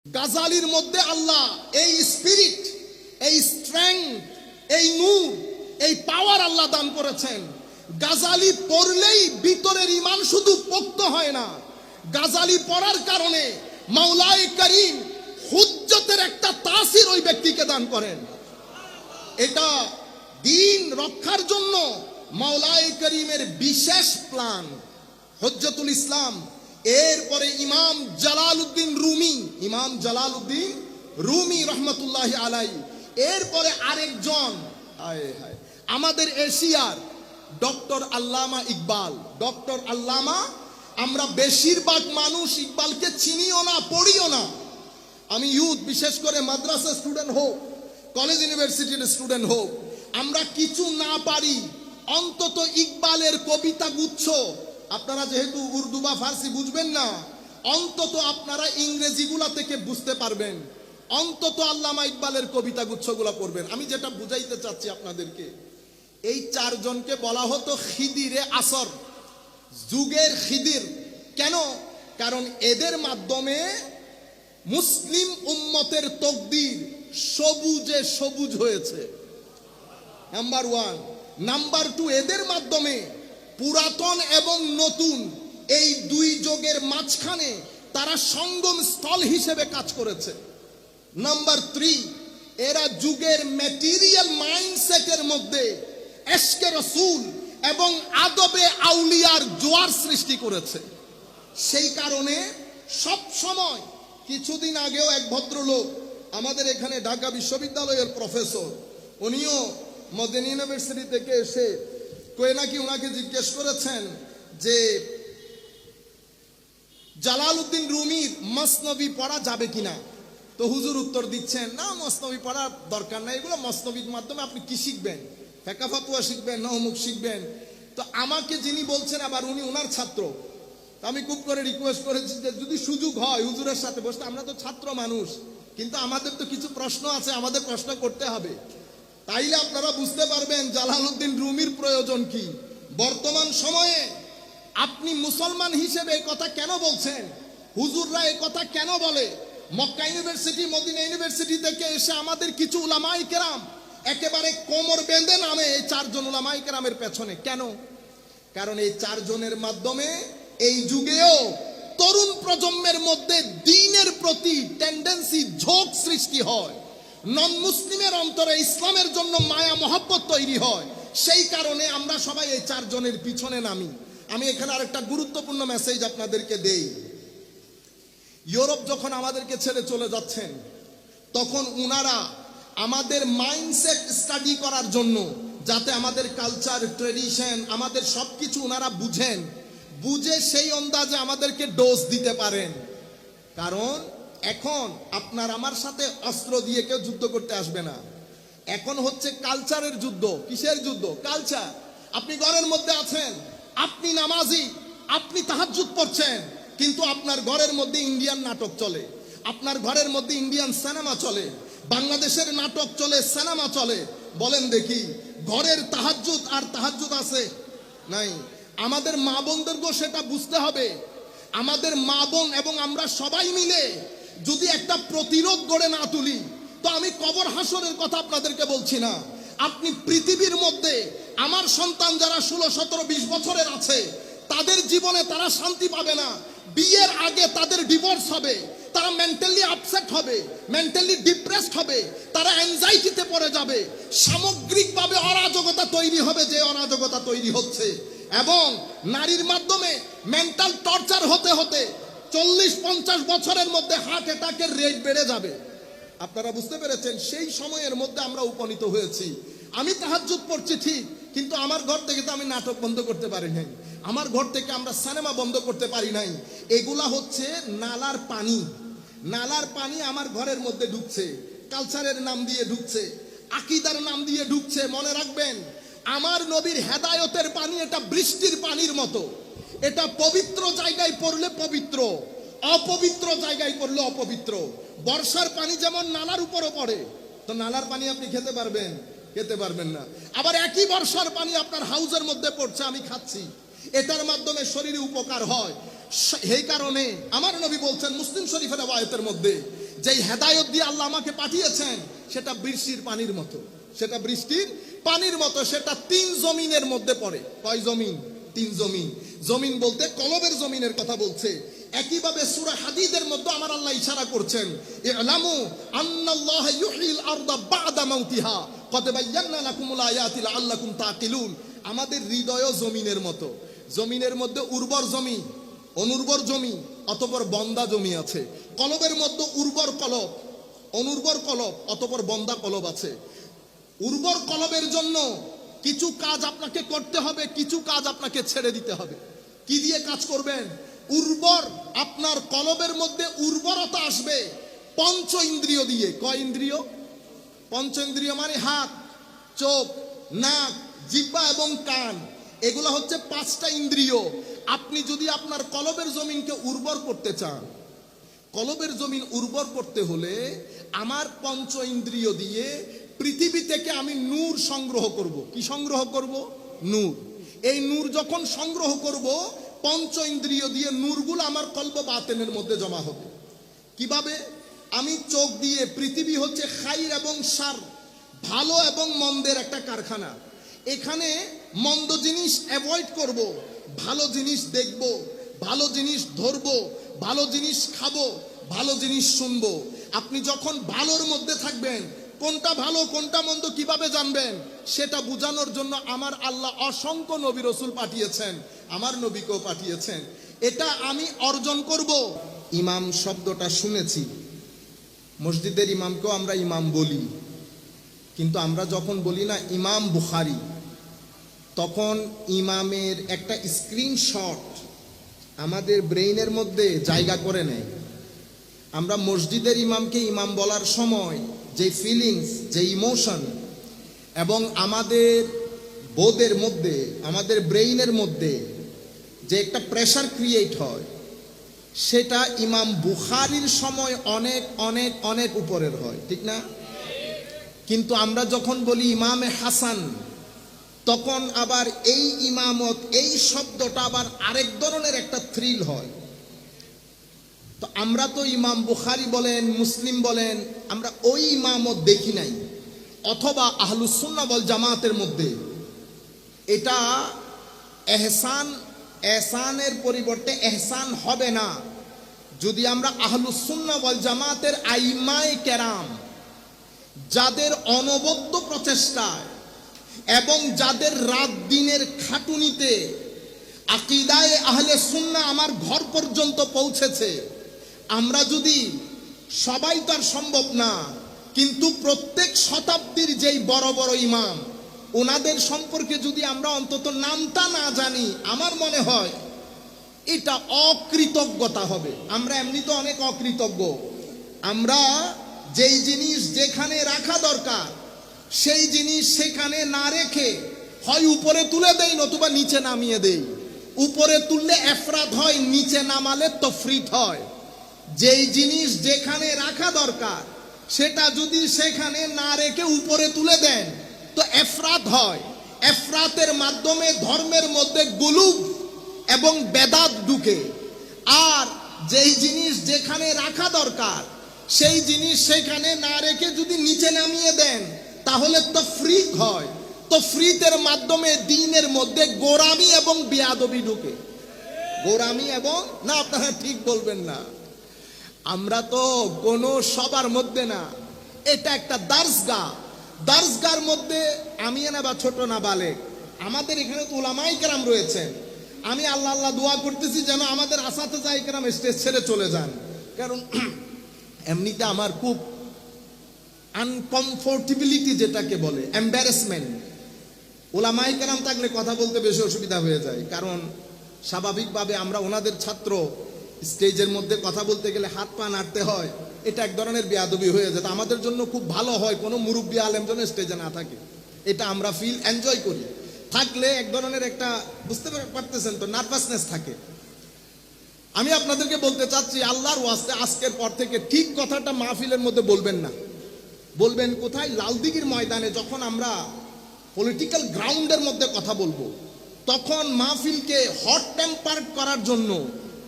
গাজালির মধ্যে আল্লাহ এই স্পিরিট, এই স্ট্রেংথ, এই নূর, এই পাওয়ার আল্লাহ দান করেছেন। গাজালি পড়লেই ভিতরের ঈমান শুধু পোক্ত হয় না, গাজালি পড়ার কারণে মাওলায়ে করিম হুজ্জতের একটা তাসির ওই ব্যক্তিকে দান করেন। এটা দ্বীন রক্ষার জন্য মাওলায়ে করিমের বিশেষ প্ল্যান। হুজ্জতুল ইসলাম, এরপরে ইমাম জালালউদ্দিন রুমি রহমতুল্লাহি আলাইহি, এরপরে আরেকজন আমাদের এশিয়ার ডক্টর আল্লামা ইকবাল। ডক্টর আল্লামা, আমরা বেশিরভাগ মানুষ ইকবালকে চিনিও না, পড়িও না। আমি ইউথ, বিশেষ করে মাদ্রাসা স্টুডেন্ট হোক, কলেজ ইউনিভার্সিটির স্টুডেন্ট হোক, আমরা কিছু না পারি অন্তত ইকবালের কবিতা গুচ্ছ, আপনারা যেহেতু উর্দু বা ফার্সি বুঝবেন না, অন্তত আপনারা ইংরেজিগুলা থেকে বুঝতে পারবেন, অন্তত আল্লামা ইকবালের কবিতা গুচ্ছগুলা পড়বেন। আমি যেটা বুঝাইতে চাচ্ছি আপনাদেরকে, এই চারজনকে বলা হতো খিদিরে আসর, যুগের খিদির। কেন? কারণ এদের মাধ্যমে মুসলিম উম্মতের তকদির সবুজে সবুজ হয়েছে, নাম্বার ওয়ান। নাম্বার টু, এদের মাধ্যমে পুরাতন এবং নতুন এই দুই যুগের মাঝখানে তারা সঙ্গম স্থল হিসেবে কাজ করেছে। নাম্বার থ্রি, এরা যুগের ম্যাটেরিয়াল মাইন্ডসেটের মধ্যে এশকে রসুল এবং আদবে আউলিয়ার জোয়ার সৃষ্টি করেছে। সেই কারণে সব সময়, কিছুদিন আগেও এক ভদ্রলোক আমাদের এখানে ঢাকা বিশ্ববিদ্যালয়ের প্রফেসর, উনিও মদিনা ইউনিভার্সিটি থেকে এসে কয়ে নাকি ওনাকে জিজ্ঞেস করেছেন যে জালালউদ্দিন রুমির মসনবী পড়া যাবে কিনা। তো হুজুর উত্তর দিচ্ছেন, না, মসনবী পড়ার দরকার নাই, এগুলো মসনবীর মাধ্যমে আপনি কি শিখবেন? ফেকা ফাতুয়া শিখবেন না অমুক শিখবেন? তো আমাকে যিনি বলছেন আবার উনি ওনার ছাত্র। আমি খুব করে রিকোয়েস্ট করেছি যে যদি সুযোগ হয় হুজুরের সাথে বসতে, আমরা তো ছাত্র মানুষ, কিন্তু আমাদের তো কিছু প্রশ্ন আছে, আমাদের প্রশ্ন করতে হবে। তাইলে আপনারা বুঝতে পারবেন জালালউদ্দিন রুমির প্রয়োজন কি। বর্তমান সময়ে আপনি মুসলমান হিসেবে এই কথা কেন বলছেন? হুজুররা এই কথা কেন বলে? মক্কা ইউনিভার্সিটি, মদিনা ইউনিভার্সিটি থেকে এসে আমাদের কিছু উলামায়ে কেরাম একেবারে কোমর বেঁধে নামে এই চারজন উলামায়ে কেরামের পেছনে। কেন? কারণ এই চারজনের মাধ্যমে এই যুগেও তরুণ প্রজন্মের মধ্যে দ্বীনের প্রতি টেন্ডেন্সি, ঝোঁক সৃষ্টি হয়, নন মুসলিমের অন্তরে ইসলামের জন্য মায়া মহব্বত তৈরি হয়। সেই কারণে আমরা সবাই এই চারজনের পিছনে নামি। আমি এখানে আরেকটা গুরুত্বপূর্ণ মেসেজ আপনাদেরকে দেই। ইউরোপ যখন আমাদেরকে ছেড়ে চলে যাচ্ছেন, তখন উনারা আমাদের মাইন্ডসেট স্টাডি করার জন্য, যাতে আমাদের কালচার, ট্রেডিশন, আমাদের সবকিছু উনারা বুঝেন, বুঝে সেই অন্দাজে আমাদেরকে ডোজ দিতে পারেন। কারণ এখন আপনার আমার সাথে অস্ত্র দিয়ে কেউ যুদ্ধ করতে আসবে না। এখন হচ্ছে কালচারের যুদ্ধ। কিসের যুদ্ধ? কালচার। আপনি ঘরের মধ্যে আছেন, আপনি নামাজি, আপনি তাহাজ্জুদ পড়ছেন, কিন্তু আপনার ঘরের মধ্যে ইন্ডিয়ান নাটক চলে, আপনার ঘরের মধ্যে ইন্ডিয়ান সিনেমা চলে, বাংলাদেশের নাটক চলে, সিনেমা চলে। বলেন দেখি, ঘরের তাহাজ্জুদ আর তাহাজ্জুদ আছে? নাই। আমাদের মা বোনদেরকেও সেটা বুঝতে হবে। আমাদের মা বোন এবং আমরা সবাই মিলে যদি একটা প্রতিরোধ গড়ে না তুলি, তো আমি কবর হাসরের কথা আপনাদেরকে বলছি না, আপনি পৃথিবীর মধ্যে আমার সন্তান যারা 16, 17, 20 বছরের আছে, তাদের জীবনে তারা শান্তি পাবে না। বিয়ের আগে তাদের ডিভোর্স হবে, তারা মেন্টালি আপসেট হবে, মেন্টালি ডিপ্রেসড হবে, তারা অ্যাংজাইটিতে পড়ে যাবে, সামগ্রিকভাবে অরাজকতা তৈরি হবে, যে অরাজকতা তৈরি হচ্ছে। এবং নারীর মাধ্যমে মেন্টাল টর্চার হতে হতে 40-50 বছরের মধ্যে হার্ট অ্যাটাকের রেট বেড়ে যাবে। আপনারা বুঝতে পেরেছেন? সেই সময়ের মধ্যে আমরা উপনীত হয়েছি। আমি তাহাজ্জুদ পড়ছি ঠিক, কিন্তু আমার ঘর থেকে তো আমি নাটক বন্ধ করতে পারি নাই, আমার ঘর থেকে আমরা সিনেমা বন্ধ করতে পারি নাই। এগুলা হচ্ছে নালার পানি। নালার পানি আমার ঘরের মধ্যে ঢুকছে, কালচারের নাম দিয়ে ঢুকছে, আকীদার নাম দিয়ে ঢুকছে। মনে রাখবেন, আমার নবীর হেদায়েতের পানি এটা বৃষ্টির পানির মতো। এটা পবিত্র জায়গায় পড়লে পবিত্র, অপবিত্র জায়গায় পড়লে অপবিত্র। বর্ষার পানি যেমন নালার উপরও পড়ে, তো নালার পানি আপনি খেতে পারবেন? খেতে পারবেন না। আবার একই বর্ষার পানি আপনার হাউজের মধ্যে পড়ছে, আমি খাচ্ছি, এটার মাধ্যমে শরীরে উপকার হয়। এই কারণে আমার নবী বলছেন মুসলিম শরীফের রওয়ায়াতের মধ্যে, যেই হেদায়েত দিয়ে আল্লাহ আমাকে পাঠিয়েছেন সেটা বৃষ্টির পানির মতো, সেটা বৃষ্টির পানির মতো, সেটা 3 জমিনের মধ্যে পড়ে। কয় জমিন? 3 জমিন। জমিন বলতে কলবের জমিনের কথা বলছে। একইভাবে সূরা হাদীদের মধ্যে আমার আল্লাহ ইশারা করছেন, ইলামু আন্নাল্লাহা ইউহিল আরদা বা'দা মাউতিহা কদ বায়্যানা লাকুমুল আয়াতি লাআল্লাকুম তাকিলুন। আমাদের হৃদয়ও জমিনের মতো। জমিনের মধ্যে উর্বর জমি, অনুর্বর জমি, অতঃপর বন্দা জমি আছে। কলবের মধ্যে উর্বর কলব, অনুর্বর কলব, অতঃপর বন্দা কলব আছে। উর্বর কলবের জন্য কিছু কাজ আপনাকে করতে হবে, কিছু কাজ আপনাকে ছেড়ে দিতে হবে। কি দিয়ে কাজ করবেন? উর্বর, আপনার কলবের মধ্যে উর্বরতা আসবে পঞ্চ ইন্দ্রিয় দিয়ে। কয় ইন্দ্রিয়? পঞ্চ ইন্দ্রিয় মানে হাত, চোখ, নাক, জিহ্বা এবং কান। এগুলো হচ্ছে 5টা ইন্দ্রিয়। আপনি যদি আপনার কলবের জমিনকে উর্বর করতে চান, কলবের জমিন উর্বর করতে হলে আমার পঞ্চ ইন্দ্রিয় দিয়ে পৃথিবী থেকে আমি নূর সংগ্রহ করব। কি সংগ্রহ করব? নূর। এই নূর যখন সংগ্রহ করব, পঞ্চ ইন্দ্রিয় দিয়ে নূরগুলো আমার কলব বাতেনের মধ্যে জমা হবে। কিভাবে? আমি চোখ দিয়ে, পৃথিবী হচ্ছে খাইর এবং শার, ভালো এবং মন্দের একটা কারখানা। এখানে মন্দ জিনিস অ্যাভয়েড করব, ভালো জিনিস দেখব, ভালো জিনিস ধরব, ভালো জিনিস খাবো, ভালো জিনিস শুনবো। আপনি যখন ভালোর মধ্যে থাকবেন, কোনটা ভালো কোনটা মন্দ কিভাবে জানবেন? সেটা বোঝানোর জন্য আমার আল্লাহ অসংখ্য নবী রাসূল পাঠিয়েছেন, আমার নবীকেও পাঠিয়েছেন। এটা আমি অর্জন করব। ইমাম শব্দটা শুনেছি, মসজিদের ইমামকেও আমরা ইমাম বলি, কিন্তু আমরা যখন বলি না ইমাম বুখারী, তখন ইমামের একটা স্ক্রিনশট আমাদের ব্রেইনের মধ্যে জায়গা করে নেয়। আমরা মসজিদের ইমামকে ইমাম বলার সময় যে ফিলিংস, যে ইমোশন এবং আমাদের বোধের মধ্যে, আমাদের ব্রেইনের মধ্যে যে একটা প্রেশার ক্রিয়েট হয়, সেটা ইমাম বুখারীর সময় অনেক অনেক অনেক উপরের হয়, ঠিক না? কিন্তু আমরা যখন বলি ইমামে হাসান, তখন আবার এই ইমামত, এই শব্দটা আবার আরেক ধরনের একটা থ্রিল হয়। তো আমরা তো ইমাম বুখারী বলেন, মুসলিম বলেন, আমরা ওই ইমামত দেখি নাই। অথবা আহলুস সুন্নাহ ওয়াল জামাতের মধ্যে এটা এহসান, এহসানের পরিবর্তে এহসান হবে না যদি আমরা আহলুস সুন্নাহ ওয়াল জামাতের আইম্মায়ে কেরাম, যাদের অনবদ্য প্রচেষ্টায় এবং যাদের রাত দিনের খাটুনিতে আকীদায়ে আহলে সুন্নাহ আমার ঘর পর্যন্ত পৌঁছেছে, আমরা যদি, সবাই তো আর সম্ভব না, কিন্তু প্রত্যেক শতাব্দীর যেই বড় বড় ইমাম, ওনাদের সম্পর্কে যদি আমরা অন্তত নামটা না জানি, আমার মনে হয় এটা অকৃতজ্ঞতা হবে। আমরা এমনি তো অনেক অকৃতজ্ঞ। আমরা যেই জিনিস যেখানে রাখা দরকার সেই জিনিস সেখানে না রেখে হয় উপরে তুলে দেই, নতুবা নিচে নামিয়ে দেই। উপরে তুললে এফরাত হয়, নিচে নামালে তফরিত হয়। যেই জিনিস যেখানে রাখা দরকার সেটা যদি সেখানে না রেখে উপরে তুলে দেন তো এফরাত হয়। এফরাতের মাধ্যমে ধর্মের মধ্যে গুলুব এবং বেদাত ঢুকে। আর যেই জিনিস যেখানে রাখা দরকার সেই জিনিস সেখানে না রেখে যদি নিচে নামিয়ে দেন তাহলে তফরিক হয়। তফরিতের মাধ্যমে দ্বীনের মধ্যে গোরামি এবং বেয়াদবি ঢুকে। গোরামি এবং, না আপনারা ঠিক বলবেন না, আমরা তো কোনো সবার মধ্যে না, এটা একটা দার্সগাহ। দার্সগার মধ্যে আমি না বা ছোট না বালেক, আমাদের এখানে তো উলামায়ে কেরাম রয়েছেন। আমি আল্লাহ আল্লাহ দোয়া করতেছি যেন আমাদের আসাতেজায়ে কেরাম স্টেজ ছেড়ে চলে যান, কারণ এমনিতে আমার খুব আনকমফোর্টেবিলিটি, যেটাকে বলে এম্বারেসমেন্ট। উলামায়ে কেরাম থাকলে কথা বলতে বেশি অসুবিধা হয়ে যায়, কারণ স্বাভাবিকভাবে আমরা ওনাদের ছাত্র, স্টেজের মধ্যে কথা বলতে গেলে হাত পা নাড়তে হয়, এটা এক ধরনের বেয়াদবি হয়ে যায়। আমাদের জন্য খুব ভালো হয় কোনো মুরব্বী আলেম যেন স্টেজে না থাকে, এটা আমরা ফিল এনজয় করি। থাকলে এক ধরনের একটা, বুঝতে পারতেছেন তো, নার্ভাসনেস থাকে। আমি আপনাদেরকে বলতে চাচ্ছি, আল্লাহর ওয়াস্তে আজকের পর থেকে ঠিক কথাটা মাহফিলের মধ্যে বলবেন না। বলবেন কোথায়? লালদিঘির ময়দানে যখন আমরা পলিটিক্যাল গ্রাউন্ডের মধ্যে কথা বলবো, তখন মাহফিলকে হট টেম্পার করার জন্য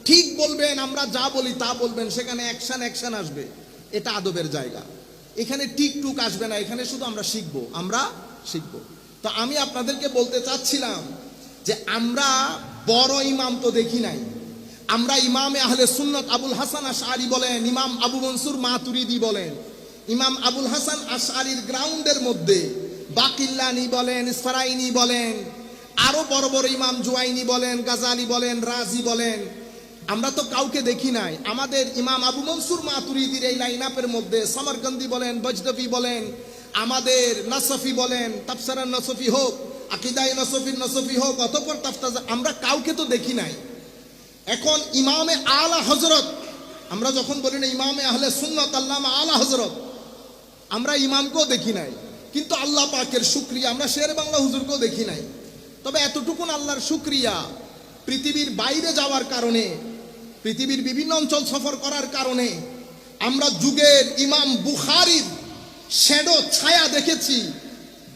ঠিক বলবেন, আমরা যা বলি তা বলবেন, সেখানে অ্যাকশন আসবে, এটা আদবের জায়গা। এখানে টিকটুক আসবে না, এখানে শুধু আমরা শিখবো। তো আমি আপনাদেরকে বলতে চাচ্ছিলাম যে আমরা বড় ইমাম তো দেখি নাই, আমরা ইমামে আহলে সুন্নাত আবুল হাসান আশআরি বলেন, ইমাম আবু মনসুর মাতুরিদি বলেন, ইমাম আবুল হাসান আশআরির গ্রাউন্ডের মধ্যে বাকিল্লানি বলেন, ইসফারাইনি বলেন, আরো বড় বড় ইমাম জুয়াইনি বলেন, গাজালি বলেন, রাজি বলেন, আমরা তো কাউকে দেখি নাই। আমাদের ইমাম আবু মনসুর মাতুরিদির এই লাইন আপের মধ্যে সমরকন্দি বলেন, বজদবি বলেন, আমাদের নসফি বলেন, তাফসির নসফি হোক, আকিদায়ে নসফি হোক, অতঃপর তাফতাজ, আমরা কাউকে তো দেখি নাই। এখন ইমামে আলা হযরত, আমরা যখন বলি না ইমামে আহলে সুন্নাত আল্লামা আলা হযরত, আমরা ইমামকেও দেখি নাই, কিন্তু আল্লাহ পাকের শুকরিয়া আমরা শের বাংলা হুজুরকেও দেখি নাই। তবে এতটুকুন আল্লাহর শুকরিয়া, পৃথিবীর বাইরে যাওয়ার কারণে, পৃথিবীর বিভিন্ন অঞ্চল সফর করার কারণে আমরা যুগের ইমাম বুখারীর শ্যাডো ছায়া দেখেছি।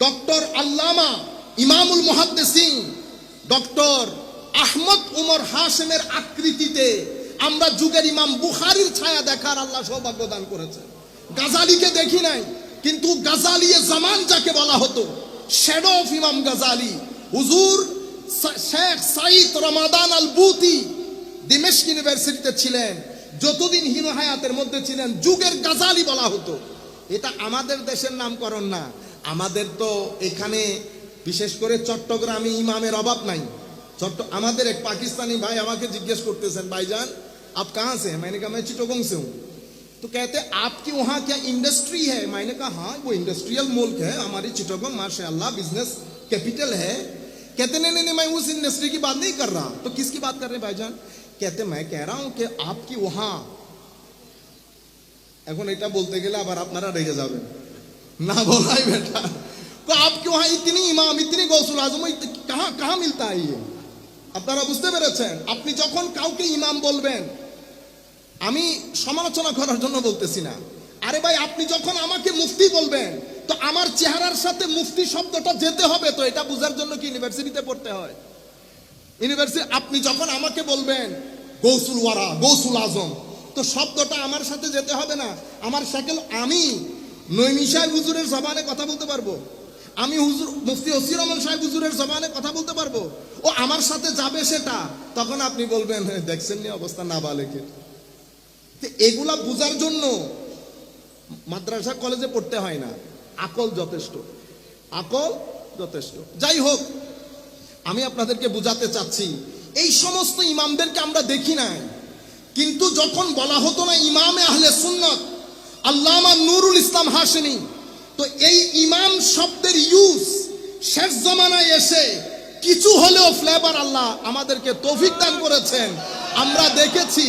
ডক্টর আল্লামা ইমামুল মুহাদ্দিসিন ডক্টর আহমদ উমর হাশেমের আকৃতিতে আমরা যুগের ইমাম বুখারীর ছায়া দেখার আল্লাহ সৌভাগ্য দান করেছে। গাজালিকে দেখি নাই, কিন্তু গাজালিয়ে জামান যাকে বলা হতো, শ্যাডো অফ ইমাম গাজালি, হুজুর শেখ সাইদ রমাদান আল বুতি দিমেশক ইউনিভার্সিটিতে ছিলেন, যতদিন হিন হায়াতের মধ্যে ছিলেন, যুগের গাজালি বলা হতো। এটা আমাদের দেশের নামকরণ না, আমাদের তো এখানে বিশেষ করে চট্টগ্রামে ইমামের অভাব নাই। আমাদের এক পাকিস্তানি ভাই আমাকে জিজ্ঞেস করতেছেন, ভাईजान आप कहाँ से हैं? मैंने कहा मैं चिटोगोंग से हूँ। तो कहते आपकी वहाँ क्या इंडस्ट्री है? मैंने कहा हाँ, वो इंडस्ट्रियल मुल्क है हमारी चिटोगोंग, माशाअल्लाह बिजनेस कैपिटल है। कहते नहीं, मैं उस इंडस्ट्री की बात नहीं कर रहा। तो किसकी बात कर रहे हैं भाईजान? कहते मैं कह रहा हूँ कि आपकी वहाँ, এখন এটা বলতে গেলে আবার আপনারা রেগে যাবেন, না বলাই বেটা, তো आपके वहाँ इतनी इमाम, इतनी गौसुल आजम कहाँ मिलता है ये? আপনারা বুঝতে পেরেছেন? আপনি যখন কাউকে ইমাম বলবেন, আমি সমালোচনা করার জন্য বলতেছি না, আরে ভাই আপনি যখন আমাকে মুফতি বলবেন, তো আমার চেহারার সাথে মুফতি শব্দটা যেতে হবে, তো এটা বোঝার জন্য কি ইউনিভার্সিটিতে পড়তে হয়? ইউনিভার্সিটি আপনি যখন আমাকে বলবেন গৌসুল ওয়ারা, গৌসুল আজম, তো শব্দটা আমার সাথে যেতে হবে না? আমার শাকিল, আমি নঈমী সাহেব হুজুরের জবানে কথা বলতে পারবো, আমি হুজুর মুফতি ওসি রহমান সাহেব হুজুরের জবানে কথা বলতে পারবো, ও আমার সাথে যাবে সেটা, তখন আপনি বলবেন দেখছেন নি অবস্থা নাবালেকের। তো এগুলা বোঝার জন্য মাদ্রাসা কলেজে পড়তে হয় না, আকল যথেষ্ট, আকল যথেষ্ট। যাই হোক, আমি আপনাদেরকে বুঝাতে চাচ্ছি, এই সমস্ত ইমামদেরকে আমরা দেখি নাই, কিন্তু যখন বলা হতো না ইমামে আহলে সুন্নাত আল্লামা নুরুল ইসলাম হাশেমি, তো এই ইমাম শব্দের ইউজ শেষ জামানায় এসে কিছু হলেও ফ্লেভার আল্লাহ আমাদেরকে তৌফিক দান করেছেন। আমরা দেখেছি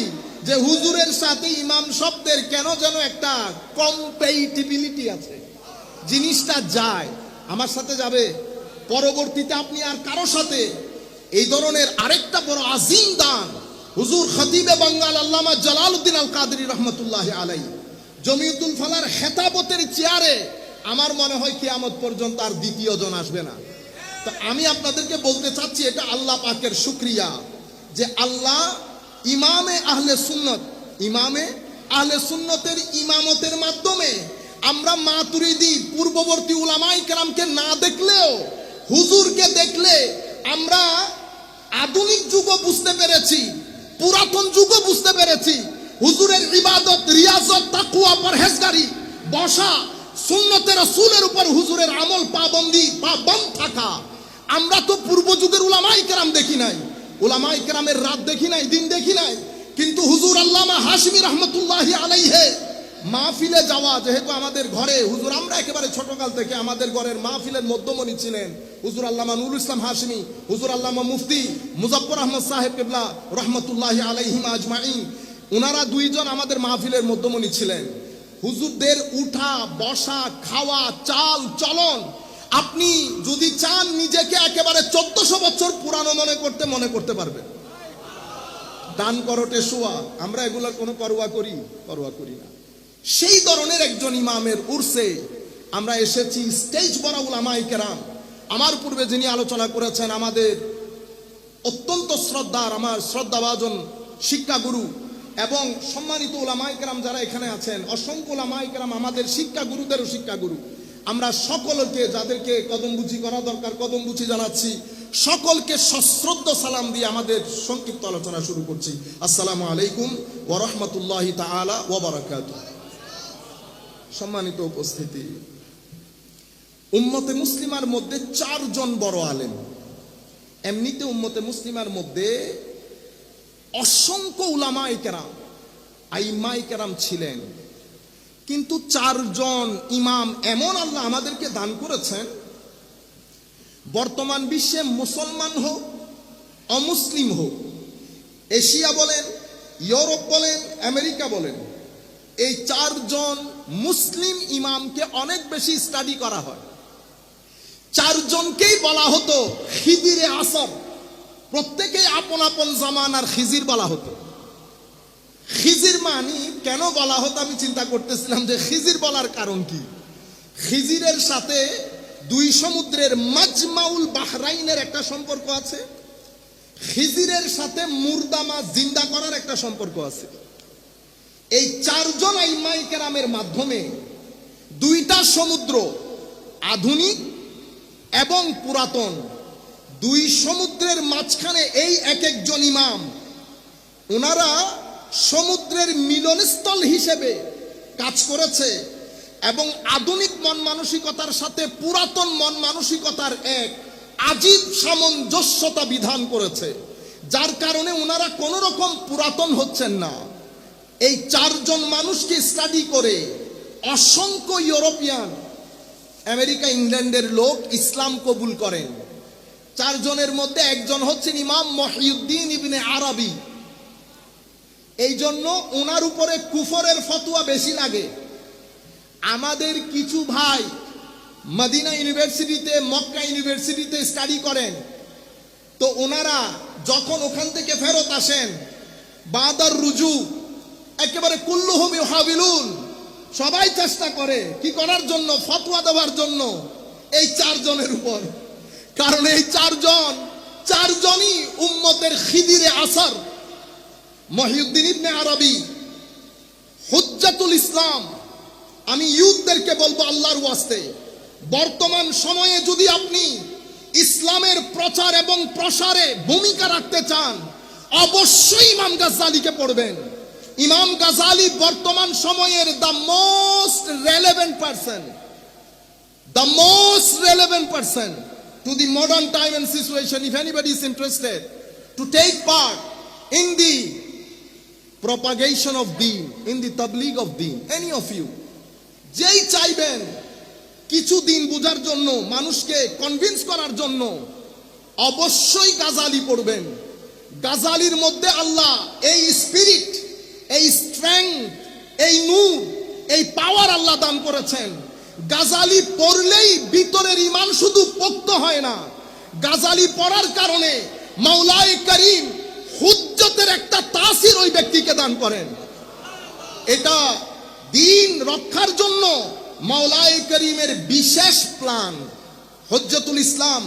যে হুজুরের সাথে ইমাম শব্দের কেন যেন একটা কম্পেটিবিলিটি আছে, জিনিসটা যায়, আমার সাথে যাবে, পরবর্তীতে আপনি আর কারো সাথে এই ধরনের আরেকটা বড় আজিম দান হুজুর খতিবে বাঙ্গাল আল্লামা জালালউদ্দিন আল কাদরি রহমতুল্লাহ আলাইহি জমিয়তুল ফালার খেতাবতের চেয়ারে আমার মনে হয় কিয়ামত পর্যন্ত আর দ্বিতীয় জন আসবে না। তো আমি আপনাদেরকে বলতে চাচ্ছি, এটা আল্লাহ পাকের শুকরিয়া যে আল্লাহ ইমামে আহলে সুন্নত, ইমামে আহলে সুন্নতের ইমামতের মাধ্যমে আমরা মাতুরিদি পূর্ববর্তী উলামায়ে কেরামকে না দেখলেও হুজুরকে দেখলে আমরা আধুনিক যুগও বুঝতে পেরেছি, পুরাতন যুগও বুঝতে পেরেছি। হুজুরের ইবাদত, রিয়াজত, তাকওয়া, পরহেজগারি, বসা, সুন্নতে রাসূলের উপর হুজুরের আমল, পাবন্দ থাকা, আমরা তো পূর্ব যুগের উলামায়ে কেরাম দেখি নাই, উলামায়ে কেরামের রাত দেখি নাই, দিন দেখি নাই, কিন্তু হুজুর আল্লামা হাশমি রহমতুল্লাহি আলাইহি মাহফিলে যাওয়া, যেহেতু আমাদের ঘরে হুজুর, আমরা একেবারে ছোটকাল থেকে আমাদের ঘরের মাহফিলের মধ্যমণি ছিলেন হুজুর আল্লামা নুরুল ইসলাম হাশমি, হুজুর আল্লামা মুফতি মুজাফফর আহমদ সাহেব কিবলা রহমতুল্লাহি আলাইহিম আজমাইন, ওনারা দুইজন আমাদের মাহফিলের মধ্যমণি ছিলেন। হুজুরদের উঠা, বসা, খাওয়া, চাল চলন, আপনি যদি চান নিজেকে একেবারে 1400 বছর পুরানো মনে করতে পারবেন। দান করটে শোয়া, আমরা এগুলোর কোনো পরোয়া করি না। সেই ধরনের একজন ইমামের উরসে আমরা এসেছি, স্টেজ ভরা উলামায়ে কেরাম। আমার পূর্বে যিনি আলোচনা করেছেন, আমাদের অত্যন্ত শ্রদ্ধার, আমার শ্রদ্ধাভাজন শিক্ষাগুরু এবং সম্মানিত উলামায়ে কেরাম যারা এখানে আছেন, অসংখ্য উলামায়ে কেরাম আমাদের শিক্ষাগুরুদেরও শিক্ষাগুরু। আমরা সকলকে, যাদেরকে কদমবুচি করা দরকার কদমবুচি জানাচ্ছি, সকলকে সশ্রদ্ধ সালাম দিয়ে আমাদের সংক্ষিপ্ত আলোচনা শুরু করছি। আসসালামু আলাইকুম ওয়া রাহমাতুল্লাহি তাআলা ওয়া বারাকাতুহু। সম্মানিত উপস্থিতি, উম্মতে মুসলিমার মধ্যে 4 জন বড় আলেম। এমনিতে উম্মতে মুসলিমার মধ্যে অসংখ্য উলামায়ে কেরাম, আইম্মায়ে কেরাম ছিলেন, কিন্তু 4 জন ইমাম এমন আল্লাহ আমাদেরকে দান করেছেন, বর্তমান বিশ্বে মুসলমান হোক অমুসলিম হোক, এশিয়া বলেন, ইউরোপ বলেন, আমেরিকা বলেন, এই 4 জন মুসলিম ইমামকে অনেক বেশি স্টাডি করা হয়। 4 জনকেই বলা হতো খিজিরে আসর। প্রত্যেকেই আপন আপন জামানার খিজির বলা হতো। খিজির মানি কেন বলা হতো, আমি চিন্তা করতেছিলাম যে খিজির বলার কারণ কি। খিজিরের সাথে 2 সমুদ্রের মাজমাউল বাহরাইনের একটা সম্পর্ক আছে, খিজিরের সাথে মুর্দা মাছ জিন্দা করার একটা সম্পর্ক আছে। এই 4 জন আইম্মায়ে কেরামের মাধ্যমে 2টা সমুদ্র, আধুনিক এবং পুরাতন, 2 সমুদ্রের মাঝখানে এই এক একজন ইমাম, ওনারা সমুদ্রের মিলনস্থল হিসেবে কাজ করেছে এবং আধুনিক মন মানসিকতার সাথে পুরাতন মন মানসিকতার এক আজীব সামঞ্জস্যতা বিধান করেছে, যার কারণে ওনারা কোন রকম পুরাতন হচ্ছেন না। এই 4 জন মানুষকে স্টাডি করে অসংখ্য ইউরোপিয়ান, আমেরিকা, ইংল্যান্ডের লোক ইসলাম কবুল করেন। 4 জনের মধ্যে একজন হচ্ছেন ইমাম মহিউদ্দিন ইবনে আরবি। এই জন্য ওনার উপরে কুফরের ফতোয়া বেশি লাগে। আমাদের কিছু ভাই মদিনা ইউনিভার্সিটিতে, মক্কা ইউনিভার্সিটিতে স্টাডি করেন, তো ওনারা যখন ওখান থেকে ফেরত আসেন, বাদার রুজু একেবারে কুল্লুহুম ইউহাবিলুন, সবাই চেষ্টা করে কি করার জন্য, ফতোয়া দেওয়ার জন্য এই 4 জনের উপর। কারণ এই 4 জনই উম্মতের খিজিরে আসর। মহিউদ্দিন ইবনে আরবি হুজ্জাতুল ইসলাম। আমি ইউথদেরকে বলবো আল্লাহর ওয়াস্তে, বর্তমান সময়ে যদি আপনি ইসলামের প্রচার এবং প্রসারে ভূমিকা রাখতে চান, অবশ্যই ইমাম গাজ্জালিকে পড়বেন। ইমাম গাজ্জালি বর্তমান সময়ের the most relevant person to the modern time and situation. If anybody is interested to take part in the propagation of deen, in the tabligh of deen, any of you, যেই চাইবেন কিছু দিন বুঝার জন্য, মানুষকে কনভিন্স করার জন্য, অবশ্যই গাজ্জালি পড়বেন। গাজ্জালির মধ্যে আল্লাহ এই স্পিরিট, এই স্ট্রেংথ, এই নূর, এই পাওয়ার আল্লাহ দান করেছেন। গাজ্জালি পড়লেই ভিতরের ঈমান শুধু পোক্ত হয় না, গাজ্জালি পড়ার কারণে মাওলায়ে করিম হুজ্জতের একটা তাসির ওই ব্যক্তিকে দান করেন। এটা দ্বীন রক্ষার জন্য মাওলায়ে করিমের বিশেষ প্ল্যান। হুজ্জতুল ইসলাম,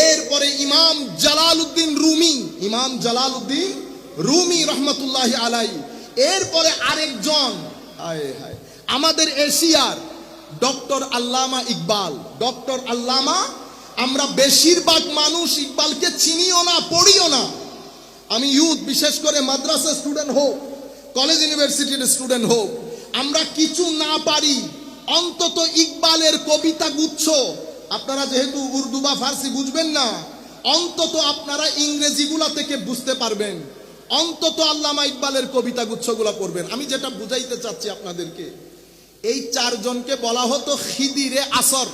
এরপরে ইমাম জালালউদ্দিন রুমি রহমতুল্লাহি আলাইহি, এরপরে আরেকজন আমাদের এশিয়ার ডক্টর আল্লামা ইকবাল। ডক্টর আল্লামা, আমরা বেশিরভাগ মানুষ ইকবালকে চিনিও না, পড়িও না। আমি ইউথ, বিশেষ করে মাদ্রাসা স্টুডেন্ট হোক, কলেজ ইউনিভার্সিটির স্টুডেন্ট হোক, আমরা কিছু না পারি, অন্তত ইকবালের কবিতা গুচ্ছ, আপনারা যেহেতু উর্দু বা ফার্সি বুঝবেন না, অন্তত আপনারা ইংরেজিগুলা থেকে বুঝতে পারবেন, অন্তত আল্লামা ইকবালের কবিতা গুচ্ছগুলা পড়বেন। আমি যেটা বুঝাইতে চাচ্ছি আপনাদেরকে, এই 4 জনকে বলা হতো খিজিরে আসর,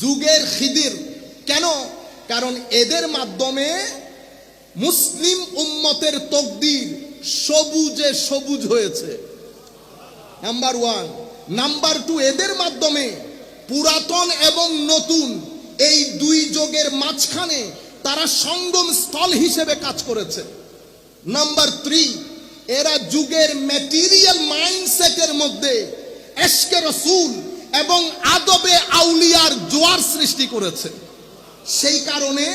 যুগের খিদির। কেন? কারণ এদের মাধ্যমে মুসলিম উম্মতের তকদির সবুজে সবুজ হয়েছে, নাম্বার 1। নাম্বার 2, এদের মাধ্যমে পুরাতন এবং নতুন এই 2 যুগের মাঝখানে তারা সঙ্গম স্থল হিসেবে কাজ করেছে। নাম্বার 3, এরা যুগের ম্যাটেরিয়াল মাইন্ডসেটের মধ্যে এশকে রাসূল এবং আদবে আউলিয়ার জোয়ার সৃষ্টি করেছে। সেই কারণে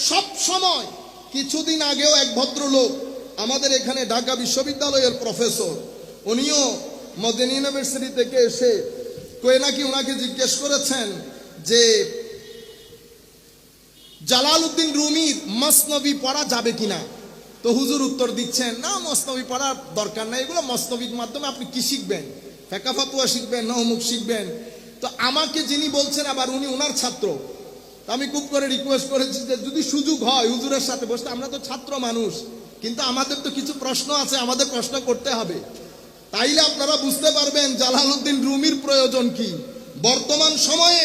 সব সময়, কিছুদিন আগেও এক ভদ্রলোক আমাদের এখানে ঢাকা বিশ্ববিদ্যালয়ের প্রফেসর, উনিও মদিনা ইউনিভার্সিটি থেকে এসে কয়ে নাকি ওনাকে জিজ্ঞেস করেছেন যে জালালউদ্দিন রুমির মসনবী পড়া যাবে কিনা। তো হুজুর উত্তর দিচ্ছেন, না মসনবী পড়ার দরকার নাই, এগুলো মসনবীর মাধ্যমে আপনি কি শিখবেন, ফিকহ ফাতোয়া শিখবেন না অমুক শিখবেন। তো আমাকে যিনি বলছেন আবার উনি ওনার ছাত্র, আমি খুব করে রিকোয়েস্ট করেছি যে যদি সুযোগ হয় হুজুরের সাথে বসতে, আমরা তো ছাত্র মানুষ কিন্তু আমাদের তো কিছু প্রশ্ন আছে, আমাদের প্রশ্ন করতে হবে, তাইলে আপনারা বুঝতে পারবেন জালালউদ্দিন রুমির প্রয়োজন কি বর্তমান সময়ে।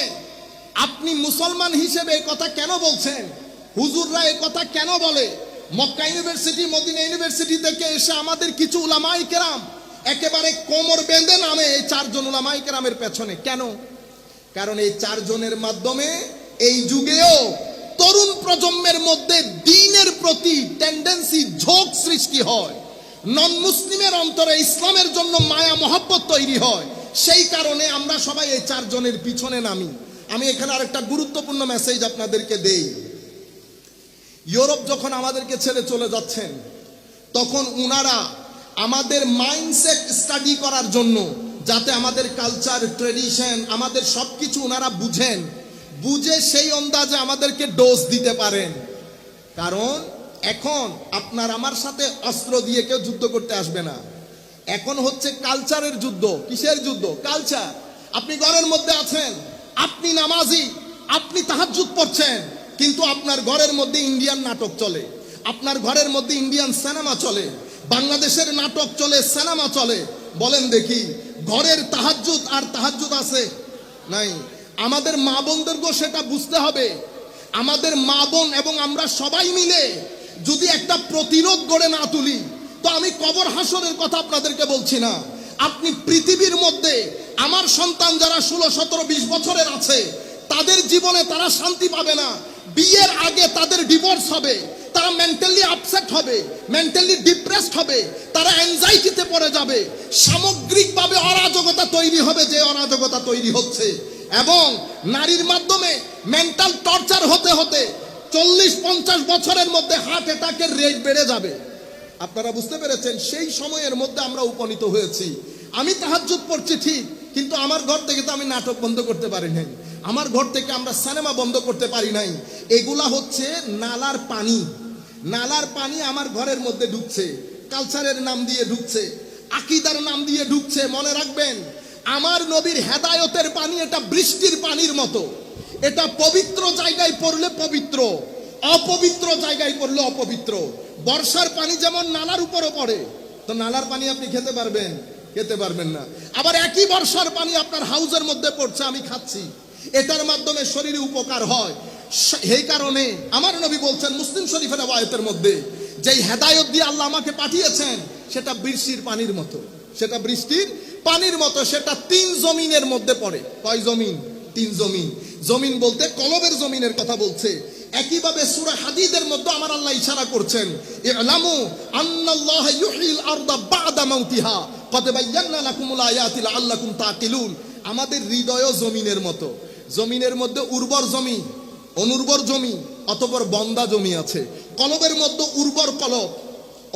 আপনি মুসলমান হিসেবে এই কথা কেন বলছেন, হুজুররা এই কথা কেন বলে? মক্কা ইউনিভার্সিটি মদিনা ইউনিভার্সিটি থেকে এসে আমাদের কিছু উলামায়ে কেরাম একেবারে কোমর বেঁধে নামে এই চারজন উলামায়ে কেরামের পেছনে। কেন? কারণ এই চারজনের মাধ্যমে এই যুগেও তরুণ প্রজন্মের মধ্যে দ্বীনের প্রতি টেন্ডেন্সি, ঝোঁক সৃষ্টি হয়, নন মুসলিমের অন্তরে ইসলামের জন্য মায়া মহব্বত তৈরি হয়। সেই কারণে আমরা সবাই এই চারজনের পিছনে নামি। আমি এখানে আরেকটা গুরুত্বপূর্ণ মেসেজ আপনাদেরকে দেই। ইউরোপ যখন আমাদেরকে ছেড়ে চলে যাচ্ছেন, তখন উনারা আমাদের মাইন্ডসেট স্টাডি করার জন্য, যাতে আমাদের কালচার, ট্রেডিশন, আমাদের সবকিছু উনারা বুঝেন, বুঝে সেই অন্দাজে আমাদেরকে ডোজ দিতে পারেন। কারণ এখন আপনার আমার সাথে অস্ত্র দিয়ে কেউ যুদ্ধ করতে আসবে না। এখন হচ্ছে কালচারের যুদ্ধ। কিসের যুদ্ধ? কালচার। আপনি ঘরের মধ্যে আছেন, আপনি নামাজি, আপনি তাহাজ্জুদ পড়ছেন, কিন্তু আপনার ঘরের মধ্যে ইন্ডিয়ান নাটক চলে, আপনার ঘরের মধ্যে ইন্ডিয়ান সিনেমা চলে, বাংলাদেশের নাটক চলে, সিনেমা চলে। বলেন দেখি, ঘরের তাহাজ্জুদ আর তাহাজ্জুদ আছে? নাই। আমাদের মা বোনদেরকেও সেটা বুঝতে হবে। আমাদের মা বোন এবং আমরা সবাই মিলে যদি একটা প্রতিরোধ গড়ে না তুলি, তো আমি কবর হাসরের কথা আপনাদেরকে বলছি না, আপনি পৃথিবীর মধ্যে আমার সন্তান যারা 16, 17, 20 বছরের আছে, তাদের জীবনে তারা শান্তি পাবে না। বিয়ের আগে তাদের ডিভোর্স হবে, তারা মেন্টালি আপসেট হবে, মেন্টালি ডিপ্রেসড হবে, তারা অ্যাংজাইটিতে পড়ে যাবে, সামগ্রিকভাবে অরাজকতা তৈরি হবে, যে অরাজকতা তৈরি হচ্ছে। এবং নারীর মাধ্যমে মেন্টাল টর্চার হতে হতে 40-50 বছরের মধ্যে হার্ট অ্যাটাকের রেট বেড়ে যাবে। আপনারা বুঝতে পেরেছেন? সেই সময়ের মধ্যে আমরা উপনীত হয়েছি। আমি তাহাজ্জুদ পড়ছি ঠিক, কিন্তু আমার ঘর থেকে তো আমি নাটক বন্ধ করতে পারি নাই, আমার ঘর থেকে আমরা সিনেমা বন্ধ করতে পারি নাই। এগুলা হচ্ছে নালার পানি। নালার পানি আমার ঘরের মধ্যে ঢুকছে, কালচারের নাম দিয়ে ঢুকছে, আকীদার নাম দিয়ে ঢুকছে। মনে রাখবেন, আমার নবীর হেদায়েতের পানি এটা বৃষ্টির পানির মতো। এটা পবিত্র জায়গায় পড়লে পবিত্র, অপবিত্র জায়গায় পড়লে অপবিত্র। বর্ষার পানি যেমন নালার উপরে পড়ে, তো নালার পানি আপনি খেতে পারবেন? খেতে পারবেন না। আবার একই বর্ষার পানি আপনার হাউজের মধ্যে পড়ছে, আমি খাচ্ছি, এটার মাধ্যমে শরীরে উপকার হয়। এই কারণে আমার নবী বলছেন মুসলিম শরীফের রওয়ায়াতের মধ্যে, যেই হেদায়েত দিয়ে আল্লাহ আমাকে পাঠিয়েছেন সেটা বৃষ্টির পানির মতো, সেটা বৃষ্টির পানির মতো। সেটা 3 জমিনের মধ্যে পড়ে। কয় জমিন? 3 জমিন। জমিন বলতে কলবের জমিনের কথা বলছে। একইভাবে সূরা হাদীদের মধ্যে আমার আল্লাহ ইশারা করছেন, ইলামু আন্নাল্লাহ ইউহিল আরদা বা'দা মাউতিহা কদ বায়্যানা লাকুমুল আয়াতি লাআল্লাকুম তাকিলুন। আমাদের হৃদয়ও জমিনের মতো। জমিনের মধ্যে উর্বর জমি, অনুর্বর জমি, অতঃপর বন্দা জমি আছে। কলবের মধ্যে উর্বর কলব,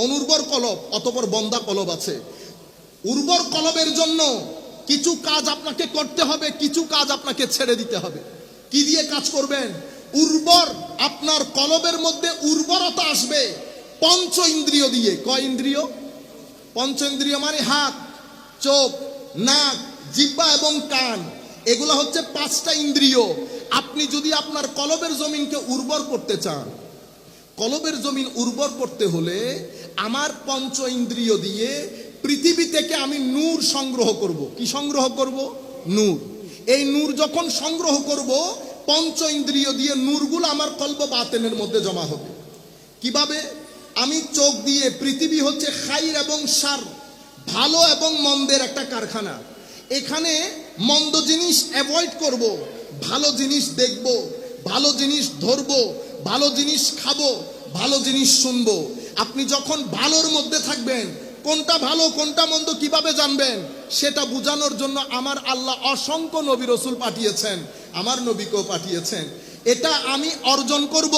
অনুর্বর কলব, অতঃপর বন্দা কলব আছে। উর্বর কলবের জন্য কিছু কাজ আপনাকে করতে হবে, কিছু কাজ আপনাকে ছেড়ে দিতে হবে। কি দিয়ে কাজ করবেন? উর্বর আপনার কলবের মধ্যে উর্বরতা আসবে পঞ্চ ইন্দ্রিয় দিয়ে। কয় ইন্দ্রিয়? পঞ্চ ইন্দ্রিয় মানে হাত, চোখ, নাক, জিহ্বা এবং কান। এগুলো হচ্ছে 5টা ইন্দ্রিয়। আপনি যদি আপনার কলবের জমিনকে উর্বর করতে চান, কলবের জমিন উর্বর করতে হলে আমার পঞ্চ ইন্দ্রিয় দিয়ে পৃথিবী থেকে আমি নূর সংগ্রহ করব। কি সংগ্রহ করব? নূর। এই নূর যখন সংগ্রহ করব, পঞ্চ ইন্দ্রিয় দিয়ে নূরগুলো আমার কলব বাতেনের মধ্যে জমা হবে। কিভাবে? আমি চোখ দিয়ে, পৃথিবী হচ্ছে খাইর এবং শার, ভালো এবং মন্দের একটা কারখানা। এখানে মন্দ জিনিস অ্যাভয়েড করব, ভালো জিনিস দেখব, ভালো জিনিস ধরব, ভালো জিনিস খাবো, ভালো জিনিস শুনবো। আপনি যখন ভালোর মধ্যে থাকবেন, কোনটা ভালো কোনটা মন্দ কিভাবে জানবেন? সেটা বোঝানোর জন্য আমার আল্লাহ অসংখ্য নবী রাসূল পাঠিয়েছেন, আমার নবীকেও পাঠিয়েছেন। এটা আমি অর্জন করব।